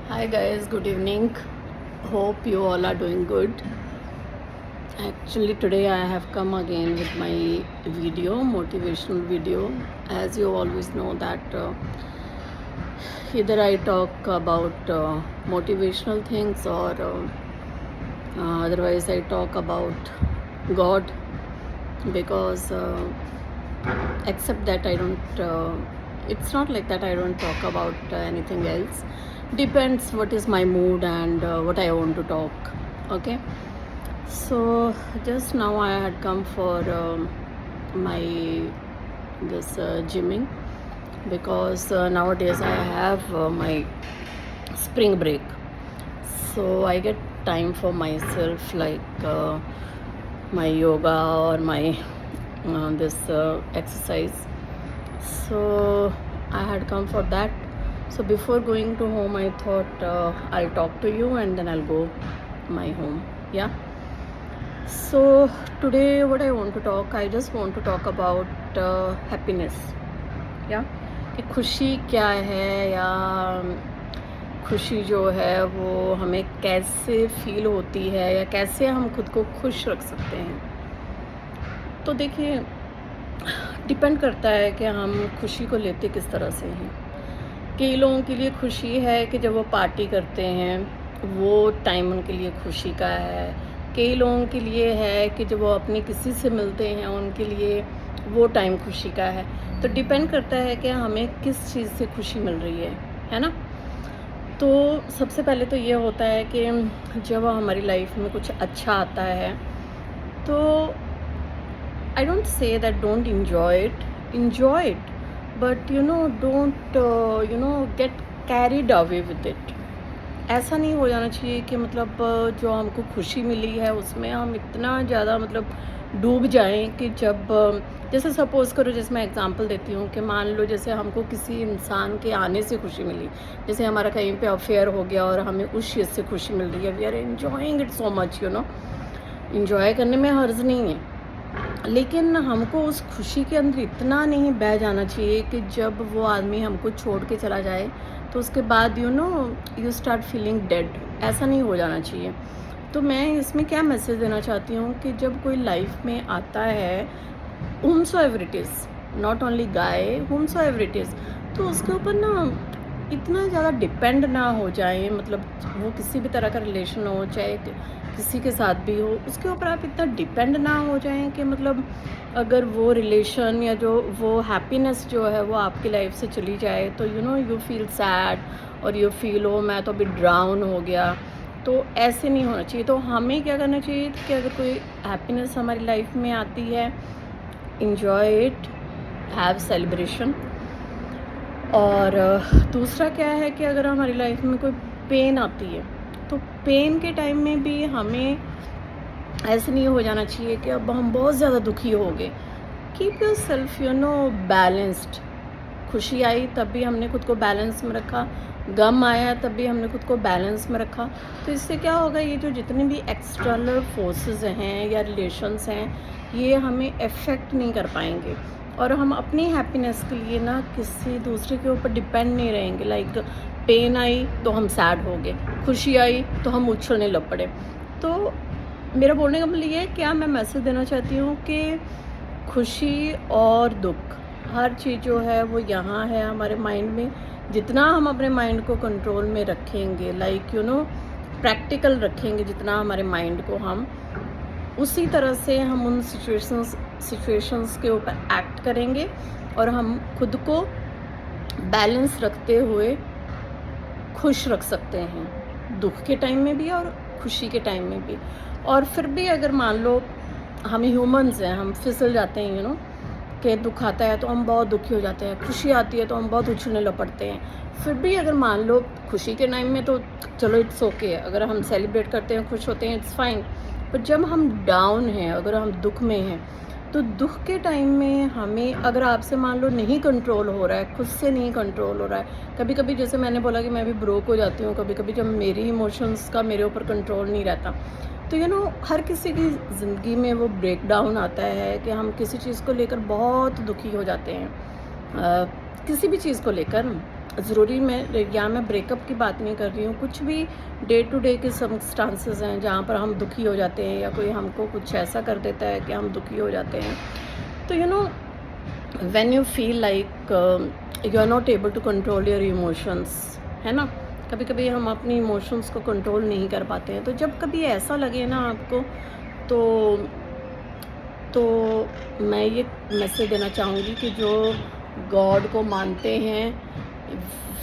Hi guys, good evening. Hope you all are doing good. Actually, today I have come again with my video, motivational video. As you always know that either I talk about motivational things or otherwise I talk about God because except that I don't. It's not like that I don't talk about anything else. Depends what is my mood and what I want to talk. Okay. So just now I had come for my this gymming because nowadays I have my spring break, so I get time for myself like my yoga or my this exercise. So I had come for that. So before going to home, I thought I'll talk to you and then I'll go my home. Yeah. So today, what I want to talk, I just want to talk about happiness. या कि खुशी क्या है या खुशी जो है वो हमें कैसे फील होती है या कैसे हम खुद को खुश रख सकते हैं। तो देखिए, डिपेंड करता है कि हम खुशी को लेते किस तरह से हैं। कई लोगों के लिए खुशी है कि जब वो पार्टी करते हैं, वो टाइम उनके लिए खुशी का है। कई लोगों के लिए है कि जब वो अपनी किसी से मिलते हैं, उनके लिए वो टाइम खुशी का है। तो डिपेंड करता है कि हमें किस चीज़ से खुशी मिल रही है ना? तो सबसे पहले तो ये होता है कि जब हमारी लाइफ में कुछ अच्छा आता है, तो I don't say that don't enjoy it, but don't get carried away with it. ऐसा नहीं हो जाना चाहिए कि मतलब जो हमको खुशी मिली है उसमें हम इतना ज़्यादा मतलब डूब जाएं कि जब जैसे सपोज़ करो, जैसे मैं एग्जांपल देती हूँ कि मान लो जैसे हमको किसी इंसान के आने से खुशी मिली, जैसे हमारा कहीं पे अफेयर हो गया और हमें उस चीज़ से खुशी मिल रही है, we are enjoying it so much, enjoy करने में हर्ज नहीं है, लेकिन हमको उस खुशी के अंदर इतना नहीं बह जाना चाहिए कि जब वो आदमी हमको छोड़ के चला जाए तो उसके बाद यू स्टार्ट फीलिंग डेड। ऐसा नहीं हो जाना चाहिए। तो मैं इसमें क्या मैसेज देना चाहती हूँ कि जब कोई लाइफ में आता है, whomsoever it is, not only guy, whomsoever it is, तो उसके ऊपर ना इतना ज़्यादा डिपेंड ना हो जाए, मतलब वो किसी भी तरह का रिलेशन हो, चाहे किसी के साथ भी हो, उसके ऊपर आप इतना डिपेंड ना हो जाएं कि मतलब अगर वो रिलेशन या जो वो हैप्पीनेस जो है वो आपकी लाइफ से चली जाए तो यू फील सैड और यू फील ओ मैं तो अभी ड्राउन हो गया। तो ऐसे नहीं होना चाहिए। तो हमें क्या करना चाहिए कि अगर कोई हैप्पीनेस हमारी लाइफ में आती है, enjoy it, have celebration। और दूसरा क्या है कि अगर हमारी लाइफ में कोई पेन आती है, तो पेन के टाइम में भी हमें ऐसे नहीं हो जाना चाहिए कि अब हम बहुत ज़्यादा दुखी हो गए। Keep your self balanced. खुशी आई तब भी हमने खुद को बैलेंस में रखा, गम आया तब भी हमने खुद को बैलेंस में रखा। तो इससे क्या होगा, ये जो जितने भी एक्सटर्नल फोर्सेस हैं या रिलेशंस हैं, ये हमें अफेक्ट नहीं कर पाएंगे और हम अपनी हैप्पीनेस के लिए ना किसी दूसरे के ऊपर डिपेंड नहीं रहेंगे। लाइक पेन आई तो हम सैड हो गए, खुशी आई तो हम उछलने लग पड़े। तो मेरा बोलने का मतलब ये है, क्या मैं मैसेज देना चाहती हूँ कि खुशी और दुख हर चीज़ जो है वो यहाँ है हमारे माइंड में। जितना हम अपने माइंड को कंट्रोल में रखेंगे, लाइक प्रैक्टिकल रखेंगे जितना हमारे माइंड को, हम उसी तरह से हम उन सिचुएशंस के ऊपर एक्ट करेंगे और हम खुद को बैलेंस रखते हुए खुश रख सकते हैं, दुख के टाइम में भी और खुशी के टाइम में भी। और फिर भी अगर मान लो हम ह्यूमंस हैं, हम फिसल जाते हैं, कि दुख आता है तो हम बहुत दुखी हो जाते हैं, खुशी आती है तो हम बहुत उछलने लग पड़ते हैं। फिर भी अगर मान लो खुशी के टाइम में तो चलो इट्स ओके, अगर हम सेलिब्रेट करते हैं, खुश होते हैं, इट्स फाइन। पर जब हम डाउन हैं, अगर हम दुख में हैं, तो दुख के टाइम में हमें अगर आपसे मान लो नहीं कंट्रोल हो रहा है, खुद से नहीं कंट्रोल हो रहा है, कभी कभी जैसे मैंने बोला कि मैं भी ब्रोक हो जाती हूँ कभी कभी, जब मेरी इमोशंस का मेरे ऊपर कंट्रोल नहीं रहता, तो हर किसी की ज़िंदगी में वो ब्रेक डाउन आता है कि हम किसी चीज़ को लेकर बहुत दुखी हो जाते हैं, किसी भी चीज़ को लेकर। ज़रूरी मैं ब्रेकअप की बात नहीं कर रही हूँ, कुछ भी डे टू डे के सर्कमस्टांसेस हैं जहाँ पर हम दुखी हो जाते हैं या कोई हमको कुछ ऐसा कर देता है कि हम दुखी हो जाते हैं। तो when you feel like you are not able to control your emotions, है ना, कभी कभी हम अपनी इमोशंस को कंट्रोल नहीं कर पाते हैं। तो जब कभी ऐसा लगे ना आपको, तो तो मैं ये मैसेज देना चाहूँगी कि जो गॉड को मानते हैं,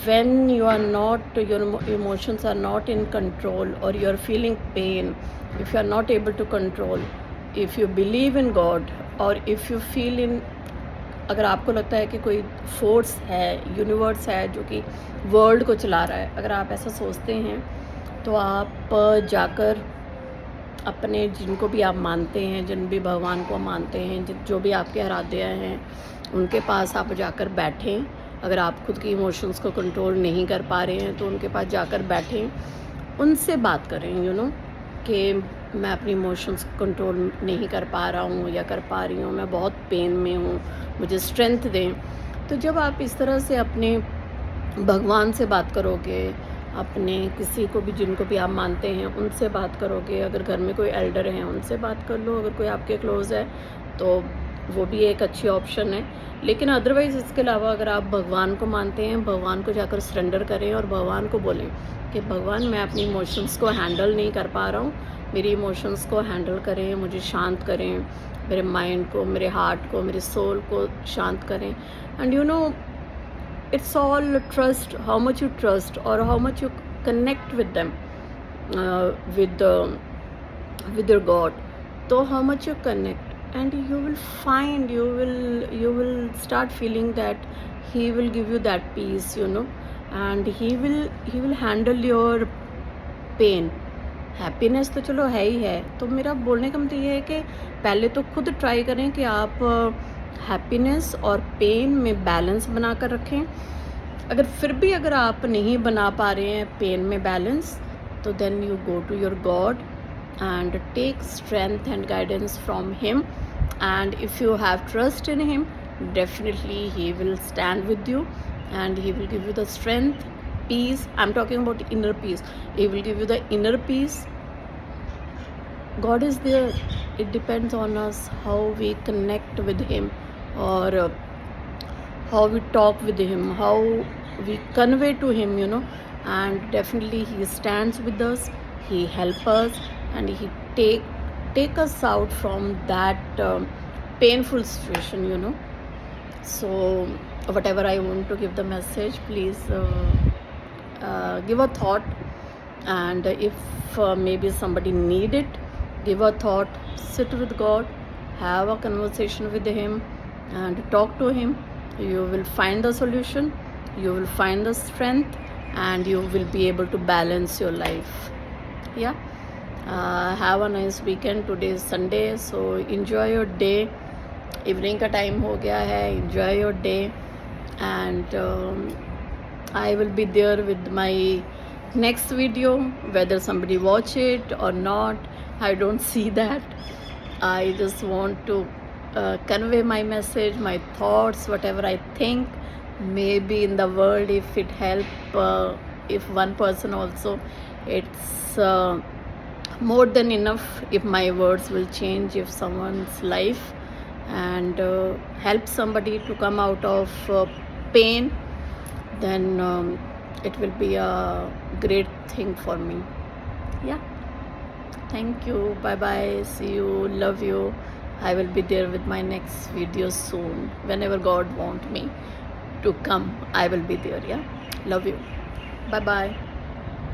when you are not, your emotions are not in control or you are feeling pain, if you are not able to control, if you believe in God or if you feel in, अगर आपको लगता है कि कोई force है, universe है जो कि वर्ल्ड को चला रहा है, अगर आप ऐसा सोचते हैं तो आप जाकर अपने, जिनको भी आप मानते हैं, जिन भी भगवान को मानते हैं, जो भी आपके आराध्य हैं, उनके पास आप जाकर बैठें। अगर आप खुद की इमोशंस को कंट्रोल नहीं कर पा रहे हैं तो उनके पास जाकर बैठें, उनसे बात करें कि मैं अपनी इमोशंस को कंट्रोल नहीं कर पा रहा हूँ या कर पा रही हूँ, मैं बहुत पेन में हूँ, मुझे स्ट्रेंथ दें। तो जब आप इस तरह से अपने भगवान से बात करोगे, अपने किसी को भी, जिनको भी आप मानते हैं, उनसे बात करोगे, अगर घर में कोई एल्डर हैं उनसे बात कर लो, अगर कोई आपके क्लोज़ है तो वो भी एक अच्छी ऑप्शन है। लेकिन अदरवाइज़ इसके अलावा अगर आप भगवान को मानते हैं, भगवान को जाकर सरेंडर करें और भगवान को बोलें कि भगवान, मैं अपनी इमोशंस को हैंडल नहीं कर पा रहा हूँ, मेरी इमोशंस को हैंडल करें, मुझे शांत करें, मेरे माइंड को, मेरे हार्ट को, मेरे सोल को शांत करें। And it's all trust, how much you trust or how much you connect with them, with your God. So how much you connect, and you will find, you will start feeling that he will give you that peace, and he will handle your pain. Happiness तो चलो है ही है। तो मेरा बोलने का मतलब ये है कि पहले तो खुद ट्राई करें कि आप हैप्पीनेस और पेन में बैलेंस बना कर रखें। अगर फिर भी अगर आप नहीं बना पा रहे हैं पेन में बैलेंस, तो then you go to your god and take strength and guidance from him, and if you have trust in him, definitely he will stand with you and he will give you the strength, peace. I'm talking about inner peace. He will give you the inner peace. God is there. It depends on us how we connect with him, or how we talk with him, how we convey to him, and definitely he stands with us, he helps us, and he take us out from that painful situation. So whatever I want to give the message, please give a thought, and if maybe somebody need it, give a thought, sit with God, have a conversation with him and talk to him. You will find the solution, you will find the strength, and you will be able to balance your life. Yeah. Have a nice weekend. Today is Sunday, so enjoy your day. Evening का time हो गया है. Enjoy your day, and I will be there with my next video. Whether somebody watch it or not, I don't see that. I just want to convey my message, my thoughts, whatever I think. Maybe in the world, if it help, if one person also, it's more than enough. If my words will change if someone's life, and help somebody to come out of pain, then it will be a great thing for me. Yeah. Thank you. Bye bye. See you. Love you. I will be there with my next video soon. Whenever God want me to come, I will be there. Yeah. Love you. Bye bye.